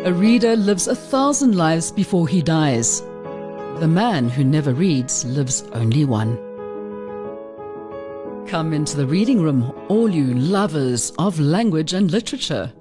A reader lives 1,000 lives before he dies. The man who never reads lives only one. Come into the reading room, all you lovers of language and literature.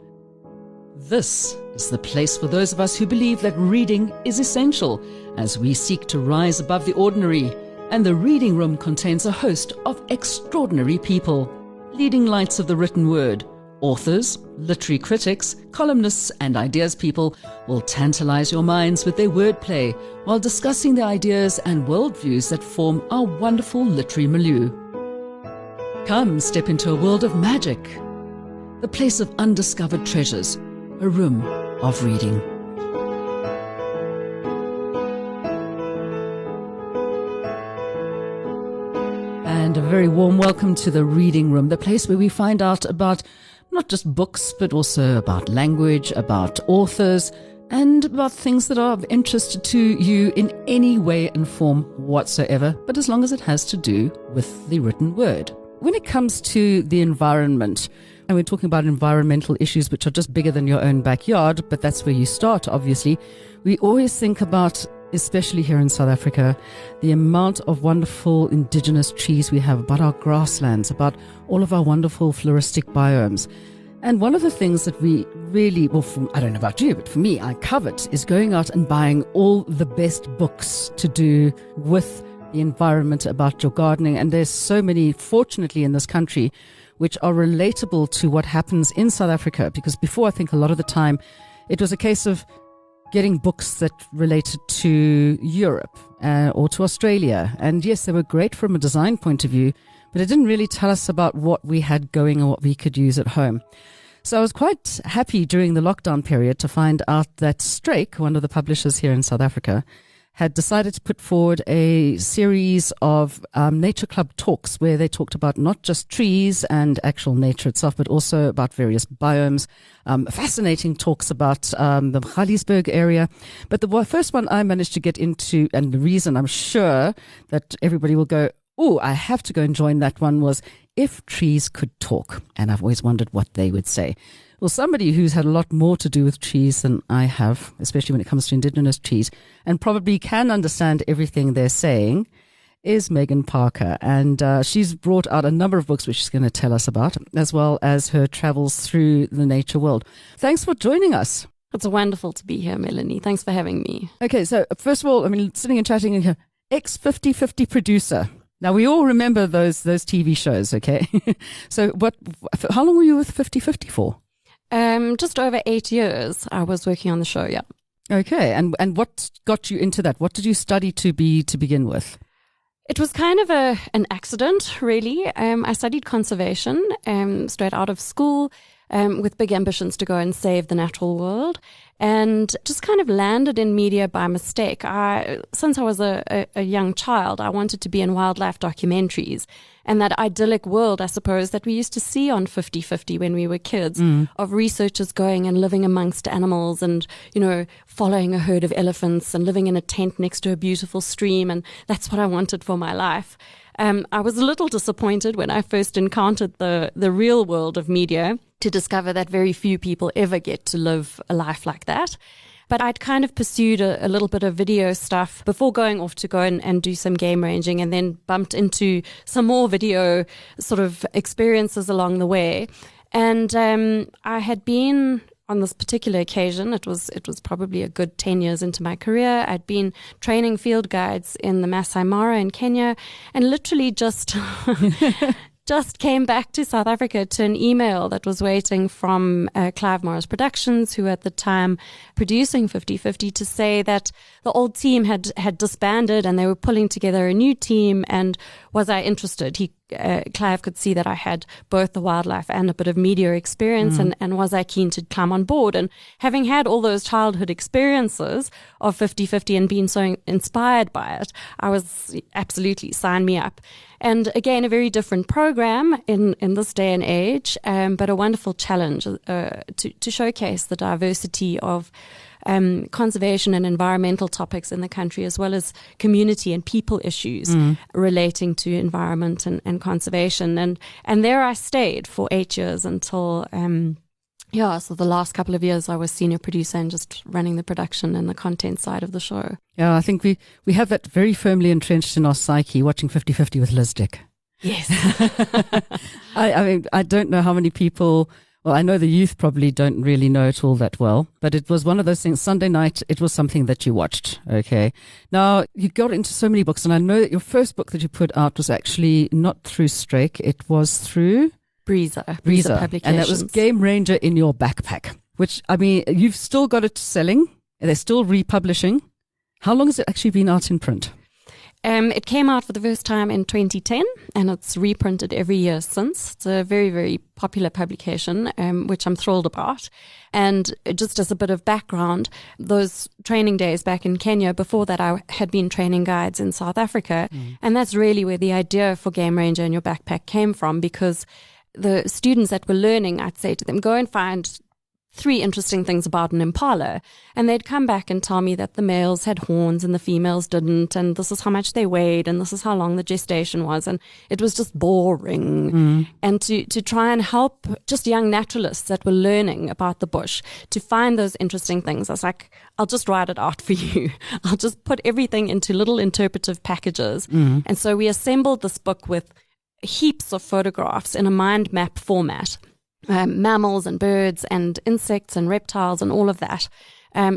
This is the place for those of us who believe that reading is essential as we seek to rise above the ordinary, and the reading room contains a host of extraordinary people, leading lights of the written word. Authors, literary critics, columnists and ideas people will tantalize your minds with their wordplay while discussing the ideas and worldviews that form our wonderful literary milieu. Come step into a world of magic, the place of undiscovered treasures, a room of reading. And a very warm welcome to the reading room, the place where we find out about not just books, but also about language, about authors, and about things that are of interest to you in any way and form whatsoever, but as long as it has to do with the written word. When it comes to the environment, and we're talking about environmental issues which are just bigger than your own backyard, but that's where you start, obviously, we always think about, especially here in South Africa, the amount of wonderful indigenous trees we have, about our grasslands, about all of our wonderful floristic biomes. And one of the things that we really, I don't know about you, but for me, I covet is going out and buying all the best books to do with the environment, about your gardening. And there's so many, fortunately, in this country, which are relatable to what happens in South Africa. Because before, I think a lot of the time, it was a case of getting books that related to Europe or to Australia. And yes, they were great from a design point of view, but it didn't really tell us about what we had going or what we could use at home. So I was quite happy during the lockdown period to find out that Struik, one of the publishers here in South Africa, had decided to put forward a series of nature club talks where they talked about not just trees and actual nature itself, but also about various biomes, fascinating talks about the Galiesburg area. But the first one I managed to get into, and the reason I'm sure that everybody will go, oh, I have to go and join that one, was If Trees Could Talk. And I've always wondered what they would say. Well, somebody who's had a lot more to do with trees than I have, especially when it comes to indigenous trees, and probably can understand everything they're saying, is Emmett Parker. And she's brought out a number of books which she's going to tell us about, as well as her travels through the nature world. Thanks for joining us. It's wonderful to be here, Melanie. Thanks for having me. Okay, so first of all, sitting and chatting in here, ex-50/50 producer. Now, we all remember those TV shows, okay? So how long were you with 50/50 for? Just over 8 years I was working on the show, yeah. Okay, and what got you into that? What did you study to begin with? It was kind of an accident, really. I studied conservation straight out of school with big ambitions to go and save the natural world, and just kind of landed in media by mistake. Since I was a young child, I wanted to be in wildlife documentaries. And that idyllic world, I suppose, that we used to see on 50/50 when we were kids, of researchers going and living amongst animals and, following a herd of elephants and living in a tent next to a beautiful stream. And that's what I wanted for my life. I was a little disappointed when I first encountered the real world of media to discover that very few people ever get to live a life like that. But I'd kind of pursued a little bit of video stuff before going off to go and do some game ranging, and then bumped into some more video sort of experiences along the way. And I had been, on this particular occasion, it was probably a good 10 years into my career, I'd been training field guides in the Masai Mara in Kenya, and literally just came back to South Africa to an email that was waiting from Clive Morris Productions, who at the time producing 50/50, to say that the old team had disbanded and they were pulling together a new team, and was I interested? Clive could see that I had both the wildlife and a bit of media experience, and was I keen to come on board? And having had all those childhood experiences of 50/50 and been so inspired by it, I was absolutely, sign me up. And again, a very different program in this day and age, but a wonderful challenge to showcase the diversity of conservation and environmental topics in the country, as well as community and people issues relating to environment and conservation. And there I stayed for 8 years until Yeah, so the last couple of years I was senior producer and just running the production and the content side of the show. Yeah, I think we have that very firmly entrenched in our psyche, watching 50-50 with Liz Dick. Yes. I mean, I don't know how many people, well, I know the youth probably don't really know it all that well, but it was one of those things, Sunday night, it was something that you watched, okay? Now, you got into so many books, and I know that your first book that you put out was actually not through Struik, it was through Breezer Publications. And that was Game Ranger in Your Backpack, which, I mean, you've still got it selling, and they're still republishing. How long has it actually been out in print? It came out for the first time in 2010, and it's reprinted every year since. It's a very, very popular publication, which I'm thrilled about. And just as a bit of background, those training days back in Kenya, before that I had been training guides in South Africa. And that's really where the idea for Game Ranger in Your Backpack came from, because the students that were learning, I'd say to them, go and find 3 interesting things about an impala. And they'd come back and tell me that the males had horns and the females didn't, and this is how much they weighed, and this is how long the gestation was. And it was just boring. And to try and help just young naturalists that were learning about the bush to find those interesting things, I was like, I'll just write it out for you. I'll just put everything into little interpretive packages. And so we assembled this book with heaps of photographs in a mind map format, mammals and birds and insects and reptiles and all of that.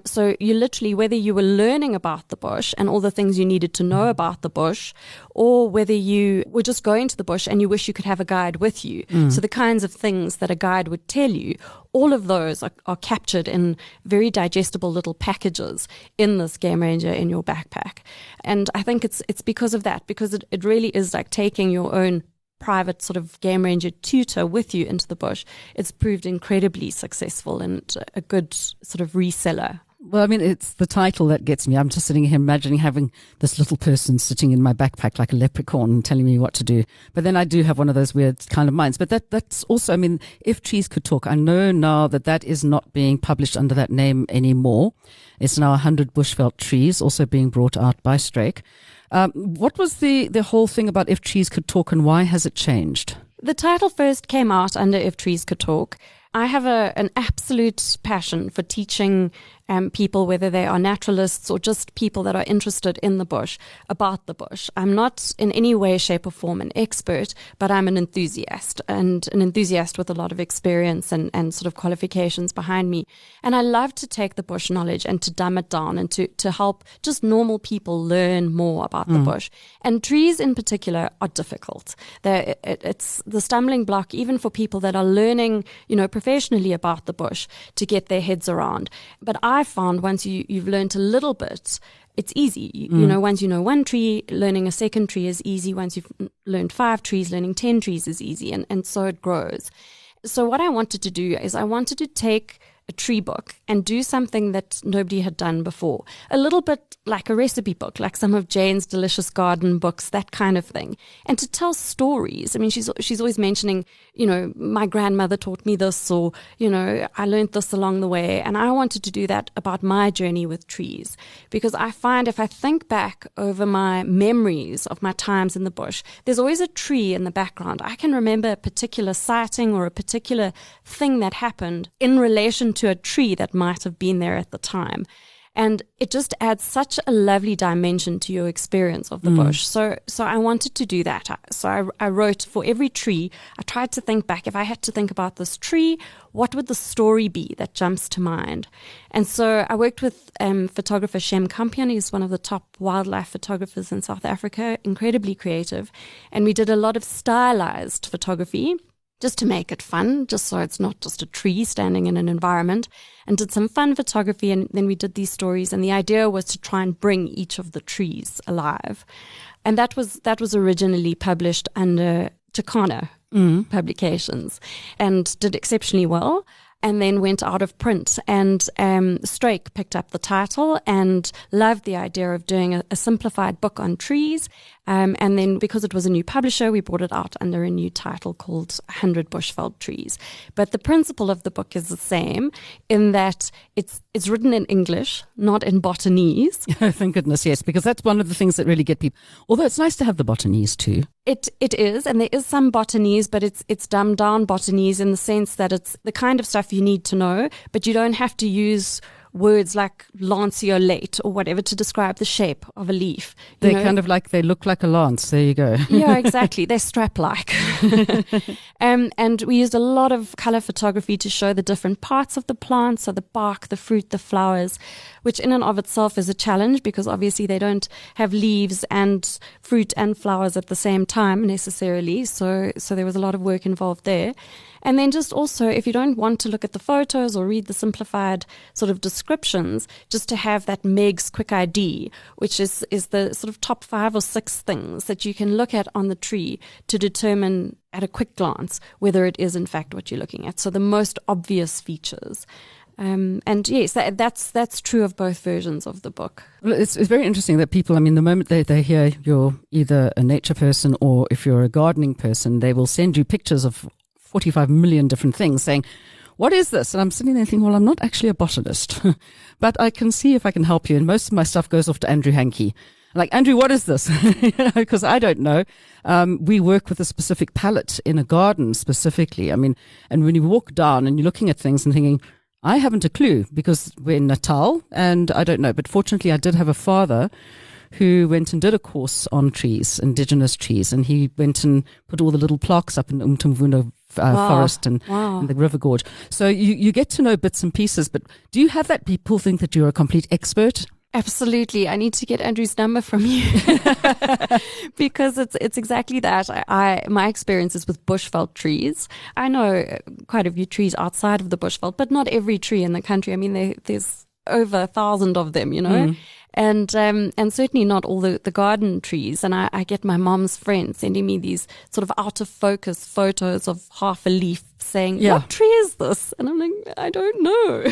So you literally, whether you were learning about the bush and all the things you needed to know about the bush, or whether you were just going to the bush and you wish you could have a guide with you. So the kinds of things that a guide would tell you, all of those are captured in very digestible little packages in this Game Ranger in Your Backpack. And I think it's because of that, because it really is like taking your own private sort of game ranger tutor with you into the bush. It's proved incredibly successful and a good sort of reseller. Well, I mean, it's the title that gets me. I'm just sitting here imagining having this little person sitting in my backpack like a leprechaun telling me what to do. But then I do have one of those weird kind of minds. But that's also, I mean, If Trees Could Talk, I know now that is not being published under that name anymore. It's now 100 Bushveld Trees, also being brought out by Struik. What was the whole thing about If Trees Could Talk, and why has it changed? The title first came out under If Trees Could Talk. I have an absolute passion for teaching people, whether they are naturalists or just people that are interested in the bush, about the bush. I'm not in any way, shape or form an expert, but I'm an enthusiast, and an enthusiast with a lot of experience and sort of qualifications behind me. And I love to take the bush knowledge and to dumb it down and to help just normal people learn more about the bush. And trees in particular are difficult. It's the stumbling block even for people that are learning, professionally about the bush to get their heads around. But I found once you've learned a little bit, it's easy. Once you know one tree, learning a second tree is easy. Once you've learned 5 trees, learning 10 trees is easy. And so it grows. So what I wanted to do is I wanted to take a tree book and do something that nobody had done before. A little bit like a recipe book, like some of Jane's Delicious Garden books, that kind of thing. And to tell stories. I mean, she's always mentioning, my grandmother taught me this, or, I learned this along the way. And I wanted to do that about my journey with trees, because I find if I think back over my memories of my times in the bush, there's always a tree in the background. I can remember a particular sighting or a particular thing that happened in relation to a tree that might have been there at the time. And it just adds such a lovely dimension to your experience of the bush. So I wanted to do that. So I wrote for every tree, I tried to think back, if I had to think about this tree, what would the story be that jumps to mind? And so I worked with photographer Shem Kampion. He's one of the top wildlife photographers in South Africa, incredibly creative. And we did a lot of stylized photography, just to make it fun, just so it's not just a tree standing in an environment, and did some fun photography. And then we did these stories. And the idea was to try and bring each of the trees alive. And that was originally published under Takana Publications and did exceptionally well. And then went out of print. And Struik picked up the title and loved the idea of doing a simplified book on trees. And then because it was a new publisher, we brought it out under a new title called 100 Bushveld Trees. But the principle of the book is the same in that it's written in English, not in Botanese. Thank goodness, yes, because that's one of the things that really get people. Although it's nice to have the Botanese too. It is, and there is some Botanese, but it's dumbed down Botanese in the sense that it's the kind of stuff you need to know, but you don't have to use words like lanceolate or whatever to describe the shape of a leaf. They look like a lance. There you go. Yeah, exactly. They're strap-like. And we used a lot of color photography to show the different parts of the plant, so the bark, the fruit, the flowers, which in and of itself is a challenge because obviously they don't have leaves and fruit and flowers at the same time necessarily. So there was a lot of work involved there. And then just also, if you don't want to look at the photos or read the simplified sort of descriptions, just to have that Meg's Quick ID, which is the sort of top 5 or 6 things that you can look at on the tree to determine at a quick glance whether it is in fact what you're looking at. So the most obvious features. And yes, that's true of both versions of the book. Well, it's very interesting that people, I mean, the moment they hear you're either a nature person or if you're a gardening person, they will send you pictures of 45 million different things saying, what is this? And I'm sitting there thinking, well, I'm not actually a botanist, but I can see if I can help you. And most of my stuff goes off to Andrew Hankey. Like, Andrew, what is this? Because I don't know. We work with a specific palette in a garden specifically. I mean, and when you walk down and you're looking at things and thinking, I haven't a clue because we're in Natal and I don't know. But fortunately, I did have a father who went and did a course on trees, indigenous trees, and he went and put all the little plaques up in the Umtamvuna forest and the river gorge. So you get to know bits and pieces, but do you have that people think that you're a complete expert? Absolutely. I need to get Andrew's number from you because it's exactly that. My experience is with Bushveld trees. I know quite a few trees outside of the Bushveld, but not every tree in the country. I mean, there's over 1,000 of them, you know. And certainly not all the garden trees. And I get my mom's friend sending me these sort of out of focus photos of half a leaf saying, what tree is this? And I'm like, I don't know.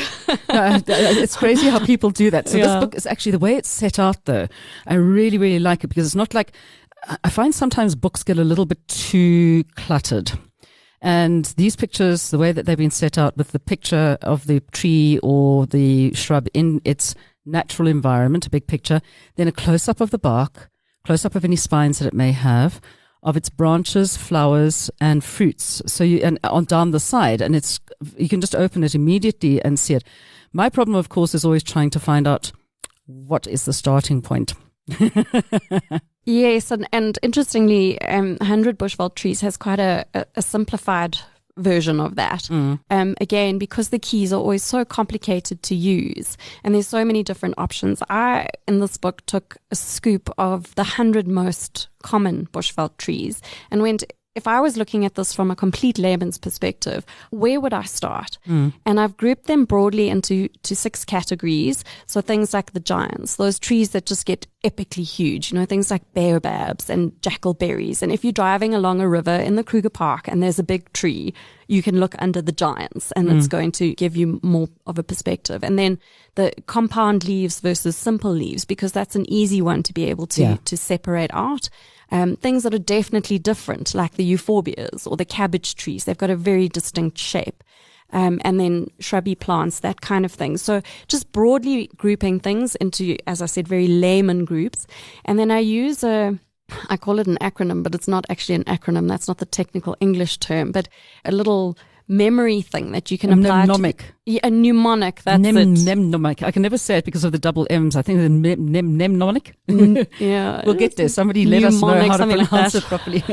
It's crazy how people do that. So this book is actually, the way it's set out though, I really, really like it because it's not like, I find sometimes books get a little bit too cluttered. And these pictures, the way that they've been set out with the picture of the tree or the shrub in its natural environment, a big picture, then a close-up of the bark, close-up of any spines that it may have, of its branches, flowers, and fruits. So and on down the side, and you can just open it immediately and see it. My problem, of course, is always trying to find out what is the starting point. Yes, and interestingly, 100 Bushveld Trees has quite a simplified version of that. Again, because the keys are always so complicated to use and there's so many different options. I, in this book, took a scoop of the 100 most common Bushveld trees and went, if I was looking at this from a complete layman's perspective, where would I start? And I've grouped them broadly into 6 categories. So things like the giants, those trees that just get epically huge, you know, things like baobabs and jackalberries. And if you're driving along a river in the Kruger Park and there's a big tree, you can look under the giants and it's going to give you more of a perspective. And then the compound leaves versus simple leaves, because that's an easy one to be able to separate out. Things that are definitely different, like the euphorbias or the cabbage trees. They've got a very distinct shape. And then shrubby plants, that kind of thing. So just broadly grouping things into, as I said, very layman groups. And then I use I call it an acronym, but it's not actually an acronym. That's not the technical English term, but a little memory thing that you can apply. Mnemonic. A mnemonic, that's it. Mnemonic. I can never say it because of the double M's. I think the mnemonic. Yeah. We'll get there. Somebody let us know how to pronounce it properly.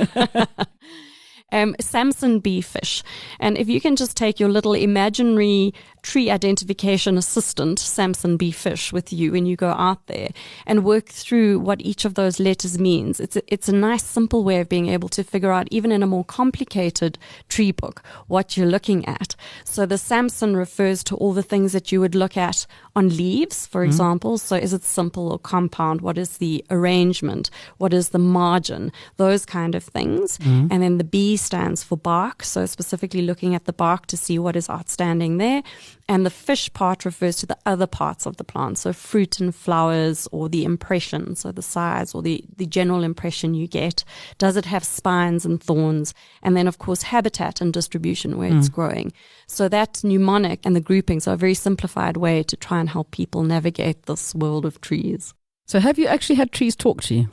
Samson bee fish. And if you can just take your little imaginary tree identification assistant, Samson bee fish, with you when you go out there and work through what each of those letters means. It's a nice, simple way of being able to figure out, even in a more complicated tree book, what you're looking at. So the Samson refers to all the things that you would look at on leaves, for example. So is it simple or compound? What is the arrangement? What is the margin? Those kind of things. And then the bee stands for bark, so specifically looking at the bark to see what is outstanding there. And the fish part refers to the other parts of the plant, so fruit and flowers, or the impression, so the size or the general impression you get. Does it have spines and thorns? And then, of course, habitat and distribution, where it's growing. So that mnemonic and the groupings are a very simplified way to try and help people navigate this world of trees. So have you actually had trees talk to you?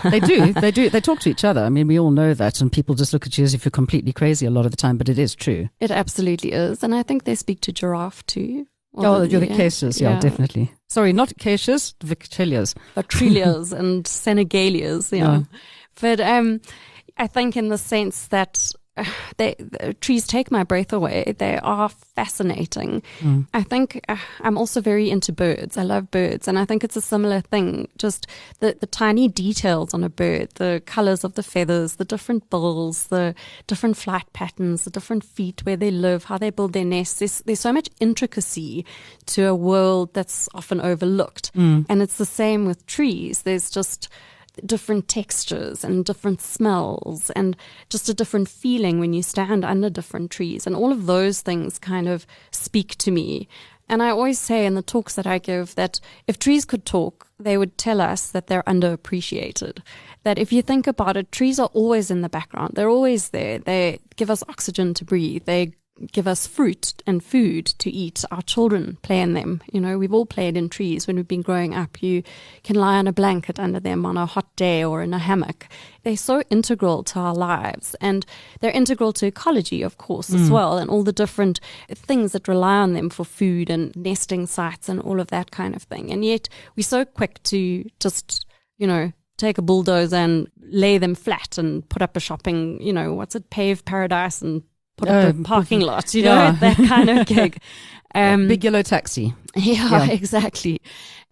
They do. They talk to each other. I mean, we all know that, and people just look at you as if you're completely crazy a lot of the time, but it is true. It absolutely is. And I think they speak to giraffe too. You're the acacias, yeah, definitely. Sorry, not acacias, victilias. Victilias and senegalias, yeah. But I think in the sense that the trees take my breath away. They are fascinating. I think I'm also very into birds. I love birds, and I think it's a similar thing. Just the tiny details on a bird, the colors of the feathers, the different bills, the different flight patterns, the different feet, where they live, how they build their nests. There's so much intricacy to a world that's often overlooked. And it's the same with trees. There's just different textures and different smells and just a different feeling when you stand under different trees. And all of those things kind of speak to me. And I always say in the talks that I give that if trees could talk, they would tell us that they're underappreciated. That if you think about it, trees are always in the background. They're always there. They give us oxygen to breathe. They give us fruit and food to eat. Our children play in them. You know, we've all played in trees when we've been growing up. You can lie on a blanket under them on a hot day or in a hammock. They're so integral to our lives, and they're integral to ecology, of course, as well, and all the different things that rely on them for food and nesting sites and all of that kind of thing. And yet we're so quick to just, take a bulldozer and lay them flat and put up a shopping, paved paradise and put up a parking lot, that kind of gig. Big yellow taxi. Yeah, exactly.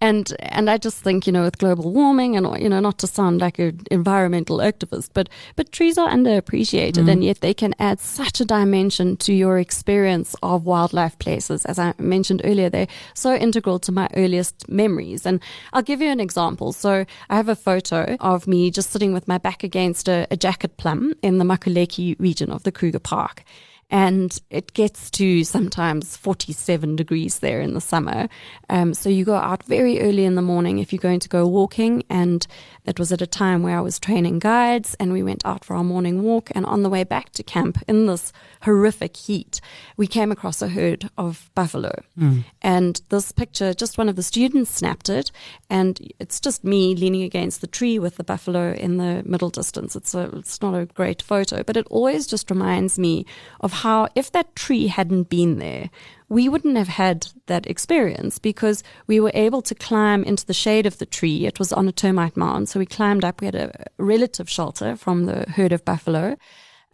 And I just think, with global warming and, not to sound like an environmental activist, but trees are underappreciated, and yet they can add such a dimension to your experience of wildlife places. As I mentioned earlier, they're so integral to my earliest memories. And I'll give you an example. So I have a photo of me just sitting with my back against a jacket plum in the Makuleki region of the Kruger Park. And it gets to sometimes 47 degrees there in the summer. So you go out very early in the morning if you're going to go walking. And it was at a time where I was training guides, and we went out for our morning walk. And on the way back to camp in this horrific heat, we came across a herd of buffalo. And this picture, just one of the students snapped it. And it's just me leaning against the tree with the buffalo in the middle distance. It's not a great photo, but it always just reminds me of how if that tree hadn't been there, we wouldn't have had that experience, because we were able to climb into the shade of the tree. It was on a termite mound, so we climbed up. We had a relative shelter from the herd of buffalo.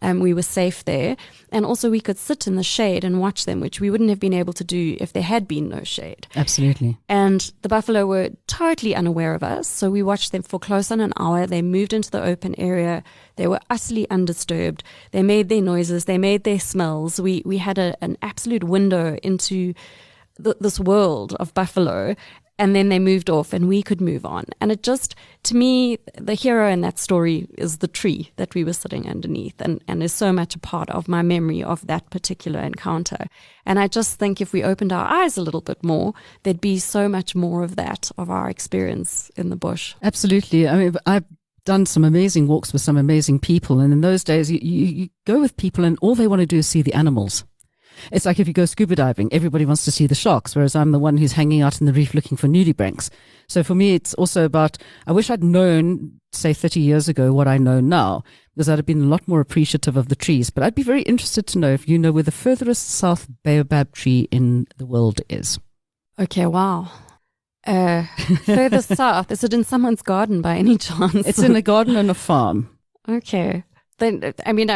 We were safe there. And also we could sit in the shade and watch them, which we wouldn't have been able to do if there had been no shade. Absolutely. And the buffalo were totally unaware of us. So we watched them for close on an hour. They moved into the open area. They were utterly undisturbed. They made their noises. They made their smells. We had an absolute window into this world of buffalo. And then they moved off and we could move on. And it just, to me, the hero in that story is the tree that we were sitting underneath, and is so much a part of my memory of that particular encounter. And I just think if we opened our eyes a little bit more, there'd be so much more of that, of our experience in the bush. Absolutely. I mean, I've done some amazing walks with some amazing people. And in those days, you go with people and all they want to do is see the animals. It's like if you go scuba diving, everybody wants to see the sharks, whereas I'm the one who's hanging out in the reef looking for nudibranchs. So for me, it's also about, I wish I'd known, say 30 years ago, what I know now, because I'd have been a lot more appreciative of the trees. But I'd be very interested to know if you know where the furthest south baobab tree in the world is. Okay, wow. Further south, is it in someone's garden by any chance? It's in a garden and a farm. Okay. Then, I mean,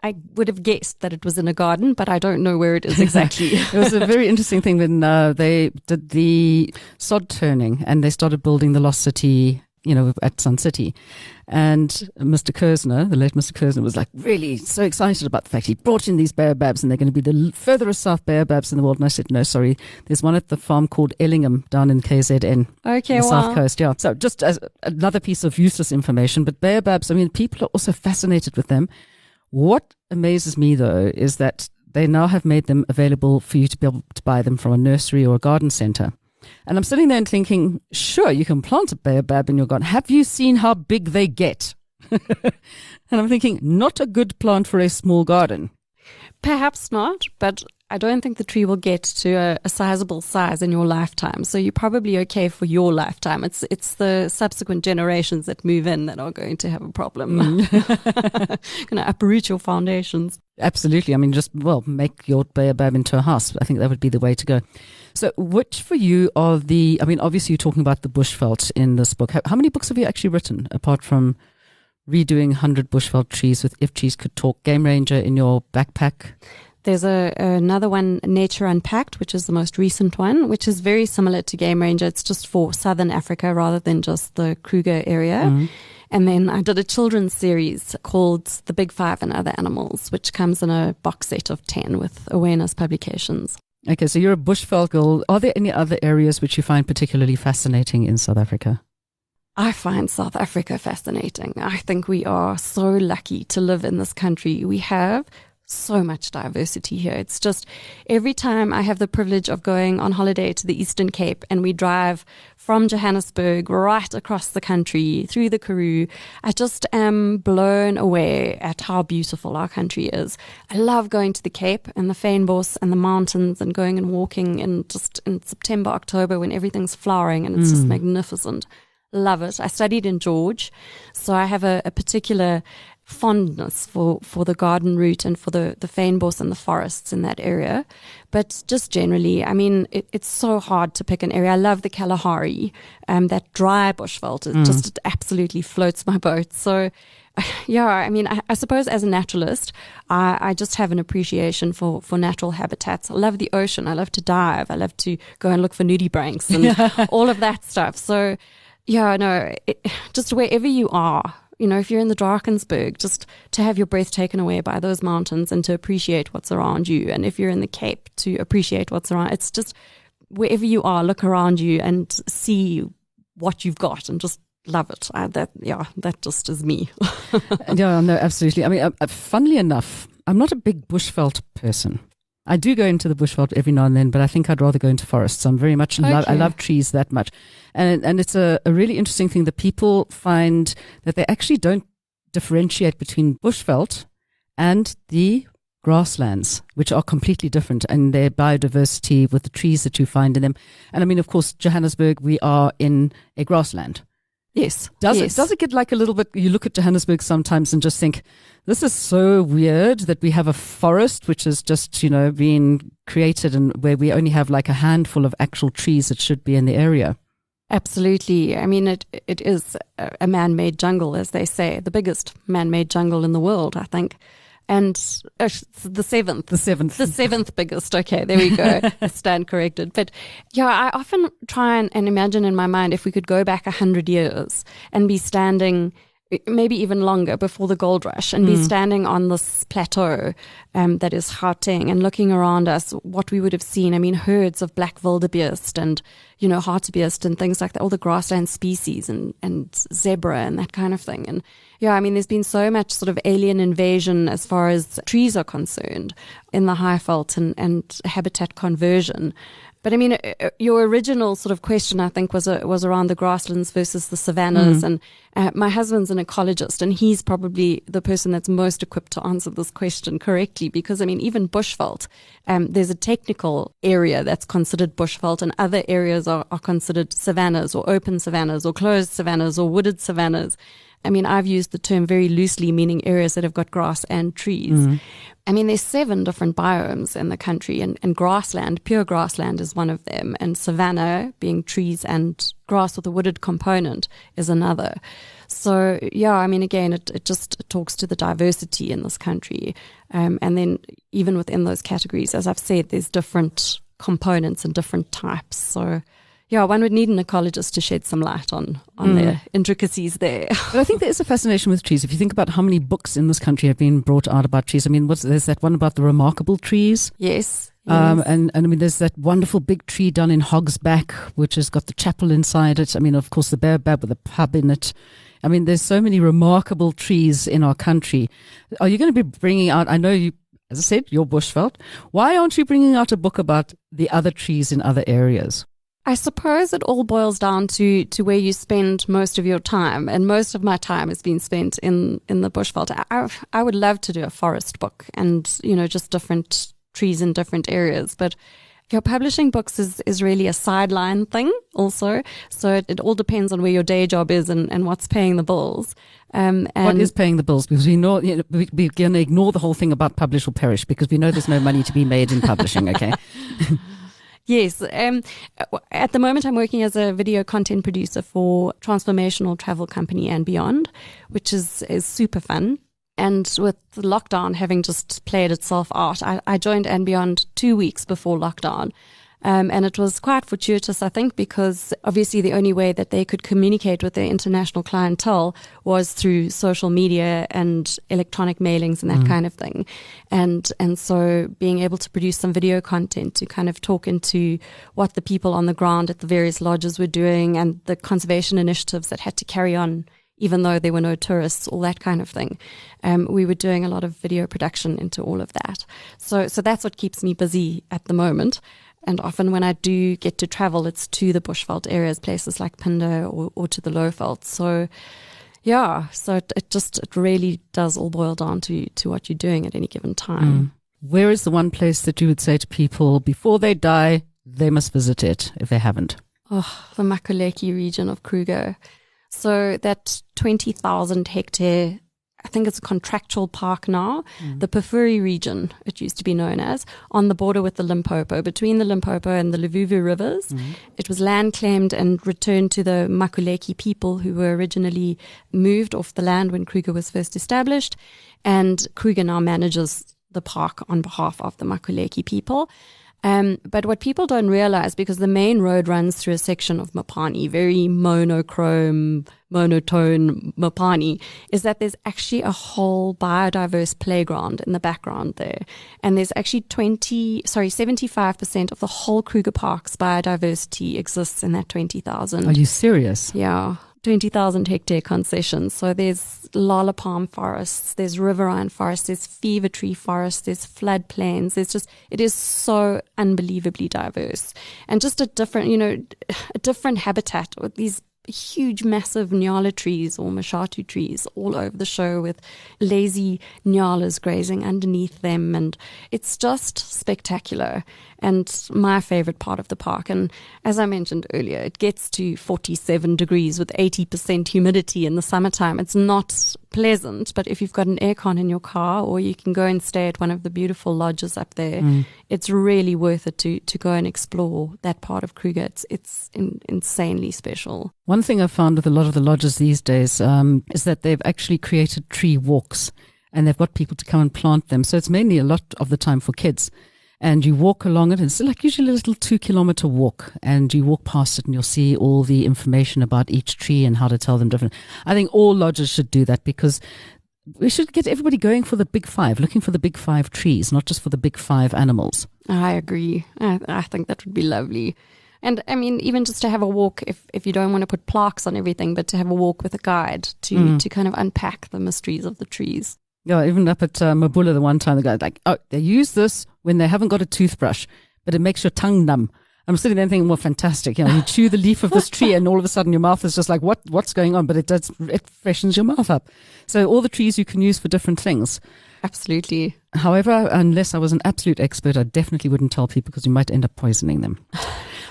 I would have guessed that it was in a garden, but I don't know where it is exactly. It was a very interesting thing when they did the sod turning and they started building the lost city, at Sun City. And Mr. Kersner, the late Mr. Kersner, was like really so excited about the fact he brought in these baobabs and they're going to be the furthest south baobabs in the world. And I said, no, sorry, there's one at the farm called Ellingham down in KZN. Okay, on the wow. south coast, yeah. So just as another piece of useless information, but baobabs, I mean, people are also fascinated with them. What amazes me, though, is that they now have made them available for you to be able to buy them from a nursery or a garden center. And I'm sitting there and thinking, sure, you can plant a baobab in your garden. Have you seen how big they get? And I'm thinking, not a good plant for a small garden. Perhaps not, but I don't think the tree will get to a sizable size in your lifetime. So you're probably okay for your lifetime. It's the subsequent generations that move in that are going to have a problem. Going to uproot your foundations. Absolutely. I mean, make your baobab into a house. I think that would be the way to go. So which for you are obviously you're talking about the Bushveld in this book. How many books have you actually written apart from redoing 100 Bushveld Trees with If Trees Could Talk, Game Ranger in your backpack? There's another one, Nature Unpacked, which is the most recent one, which is very similar to Game Ranger. It's just for Southern Africa rather than just the Kruger area. Mm-hmm. And then I did a children's series called The Big Five and Other Animals, which comes in a box set of 10 with Awareness Publications. Okay, so you're a Bushveld girl. Are there any other areas which you find particularly fascinating in South Africa? I find South Africa fascinating. I think we are so lucky to live in this country. We have so much diversity here. It's just every time I have the privilege of going on holiday to the Eastern Cape and we drive from Johannesburg right across the country through the Karoo, I just am blown away at how beautiful our country is. I love going to the Cape and the Fynbos and the mountains and going and walking in September, October when everything's flowering and it's just magnificent. Love it. I studied in George, so I have a particular fondness for the garden route and for the fynbos and the forests in that area. But just generally, I mean, it's so hard to pick an area. I love the Kalahari, that dry Bushveld. It absolutely floats my boat. So, yeah, I mean, I suppose as a naturalist, I just have an appreciation for natural habitats. I love the ocean. I love to dive. I love to go and look for nudibranchs and all of that stuff. So, yeah, no, just wherever you are, if you're in the Drakensberg, just to have your breath taken away by those mountains and to appreciate what's around you. And if you're in the Cape, to appreciate what's around. It's just wherever you are, look around you and see what you've got and just love it. That just is me. Yeah, no, absolutely. I mean, funnily enough, I'm not a big Bushveld person. I do go into the Bushveld every now and then, but I think I'd rather go into forests. I'm very much I love trees that much. And it's a really interesting thing that people find that they actually don't differentiate between Bushveld and the grasslands, which are completely different in their biodiversity with the trees that you find in them. And I mean, of course, Johannesburg, we are in a grassland. Yes. Does it get like a little bit, you look at Johannesburg sometimes and just think, this is so weird that we have a forest which is just, being created and where we only have like a handful of actual trees that should be in the area. Absolutely. I mean, it is a man-made jungle, as they say, the biggest man-made jungle in the world, I think. And the seventh biggest. Okay, there we go. I stand corrected. But yeah, I often try and imagine in my mind if we could go back 100 years and be standing, maybe even longer, before the gold rush, and be standing on this plateau that is Gauteng and looking around us, what we would have seen. I mean, herds of black wildebeest and, hartebeest and things like that, all the grassland species and zebra and that kind of thing. And yeah, I mean, there's been so much sort of alien invasion as far as trees are concerned in the Highveld and habitat conversion. But I mean, your original sort of question, I think, was around the grasslands versus the savannas. And my husband's an ecologist, and he's probably the person that's most equipped to answer this question correctly. Because I mean, even Bushveld, there's a technical area that's considered Bushveld, and other areas are considered savannas or open savannas or closed savannas or wooded savannas. I mean, I've used the term very loosely, meaning areas that have got grass and trees. I mean, there's 7 different biomes in the country, and grassland, pure grassland, is one of them. And savanna, being trees and grass with a wooded component, is another. So, yeah, I mean, again, it just talks to the diversity in this country. And then even within those categories, as I've said, there's different components and different types. So, yeah, one would need an ecologist to shed some light on the intricacies there. But I think there is a fascination with trees. If you think about how many books in this country have been brought out about trees, I mean, there's that one about the remarkable trees. Yes. And I mean, there's that wonderful big tree down in Hogsback, which has got the chapel inside it. I mean, of course, the baobab with a pub in it. I mean, there's so many remarkable trees in our country. Are you going to be bringing out, I know you, as I said, you're Bushveld. Why aren't you bringing out a book about the other trees in other areas? I suppose it all boils down to where you spend most of your time, and most of my time has been spent in the Bushveld. I would love to do a forest book and, just different trees in different areas, but publishing books is really a sideline thing also. So it all depends on where your day job is and what's paying the bills. And what is paying the bills? Because we know we're going to ignore the whole thing about publish or perish, because we know there's no money to be made in publishing, okay? Yes. At the moment, I'm working as a video content producer for transformational travel company And Beyond, which is super fun. And with lockdown having just played itself out, I joined And Beyond 2 weeks before lockdown. And it was quite fortuitous, I think, because obviously the only way that they could communicate with their international clientele was through social media and electronic mailings and that kind of thing. And so being able to produce some video content to kind of talk into what the people on the ground at the various lodges were doing and the conservation initiatives that had to carry on even though there were no tourists, all that kind of thing. We were doing a lot of video production into all of that. So that's what keeps me busy at the moment. And often when I do get to travel, it's to the Bushveld areas, places like Pindo or to the Lowveld. So yeah, so it really does all boil down to what you're doing at any given time. Where is the one place that you would say to people before they die, they must visit it if they haven't? Oh, the Makuleki region of Kruger. So that 20,000 hectare, I think it's a contractual park now, the Pafuri region, it used to be known as, on the border with the Limpopo, between the Limpopo and the Luvuvu rivers. It was land claimed and returned to the Makuleki people who were originally moved off the land when Kruger was first established. And Kruger now manages the park on behalf of the Makuleki people. But what people don't realize, because the main road runs through a section of Mopani, very monotone Mopani, is that there's actually a whole biodiverse playground in the background there. And there's actually 75% of the whole Kruger Park's biodiversity exists in that 20,000. Are you serious? Yeah. 20,000 hectare concessions. So there's lala palm forests, there's riverine forests, there's fever tree forests, there's floodplains. It is so unbelievably diverse, and just a different habitat with these huge, massive nyala trees or mashatu trees all over the show with lazy nyalas grazing underneath them. And it's just spectacular and my favorite part of the park. And as I mentioned earlier, it gets to 47 degrees with 80% humidity in the summertime. It's not pleasant, but if you've got an aircon in your car, or you can go and stay at one of the beautiful lodges up there, it's really worth it to go and explore that part of Kruger. It's insanely special. One thing I've found with a lot of the lodges these days is that they've actually created tree walks, and they've got people to come and plant them. So it's mainly a lot of the time for kids. And you walk along it, and it's like usually a little 2-kilometer walk, and you walk past it and you'll see all the information about each tree and how to tell them different. I think all lodges should do that, because we should get everybody going for the big five, looking for the big five trees, not just for the big five animals. I agree. I think that would be lovely. And I mean, even just to have a walk, if you don't want to put plaques on everything, but to have a walk with a guide to kind of unpack the mysteries of the trees. Yeah, even up at Mabula the one time, the guy like, oh, they use this when they haven't got a toothbrush, but it makes your tongue numb. I'm sitting there thinking, well, fantastic. You chew the leaf of this tree and all of a sudden your mouth is just like, what's going on? But it freshens your mouth up. So all the trees you can use for different things. Absolutely. However, unless I was an absolute expert, I definitely wouldn't tell people, because you might end up poisoning them.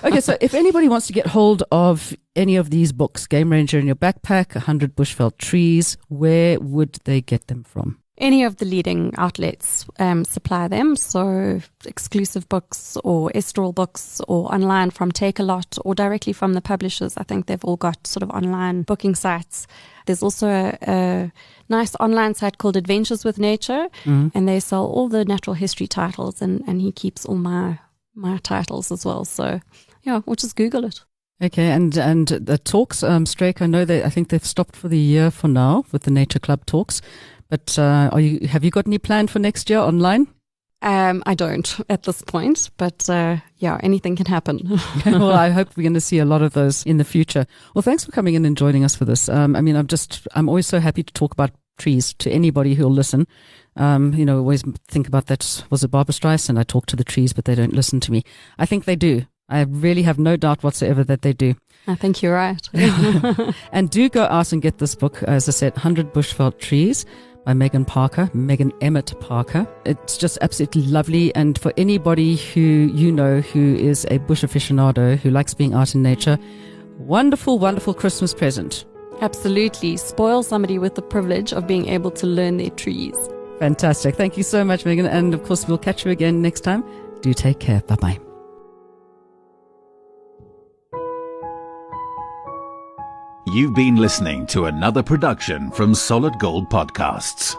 Okay, so if anybody wants to get hold of any of these books, Game Ranger in Your Backpack, 100 Bushveld Trees, where would they get them from? Any of the leading outlets supply them, so exclusive books or Estoril books, or online from Take-A-Lot, or directly from the publishers. I think they've all got sort of online booking sites. There's also a nice online site called Adventures with Nature, and they sell all the natural history titles, and he keeps all my titles as well. So yeah, or just Google it. Okay, and the talks, Struik, I think they've stopped for the year for now with the Nature Club talks. But have you got any plan for next year online? I don't at this point, but anything can happen. Well, I hope we're going to see a lot of those in the future. Well, thanks for coming in and joining us for this. I'm always so happy to talk about trees to anybody who'll listen. Always think about that. Was it Barbra Streisand? I talk to the trees, but they don't listen to me. I think they do. I really have no doubt whatsoever that they do. I think you're right. And do go out and get this book. As I said, 100 Bushveld Trees by Megan Emmett Parker. It's just absolutely lovely. And for anybody who who is a bush aficionado, who likes being out in nature, wonderful, wonderful Christmas present. Absolutely. Spoil somebody with the privilege of being able to learn their trees. Fantastic. Thank you so much, Megan. And of course, we'll catch you again next time. Do take care. Bye-bye. You've been listening to another production from Solid Gold Podcasts.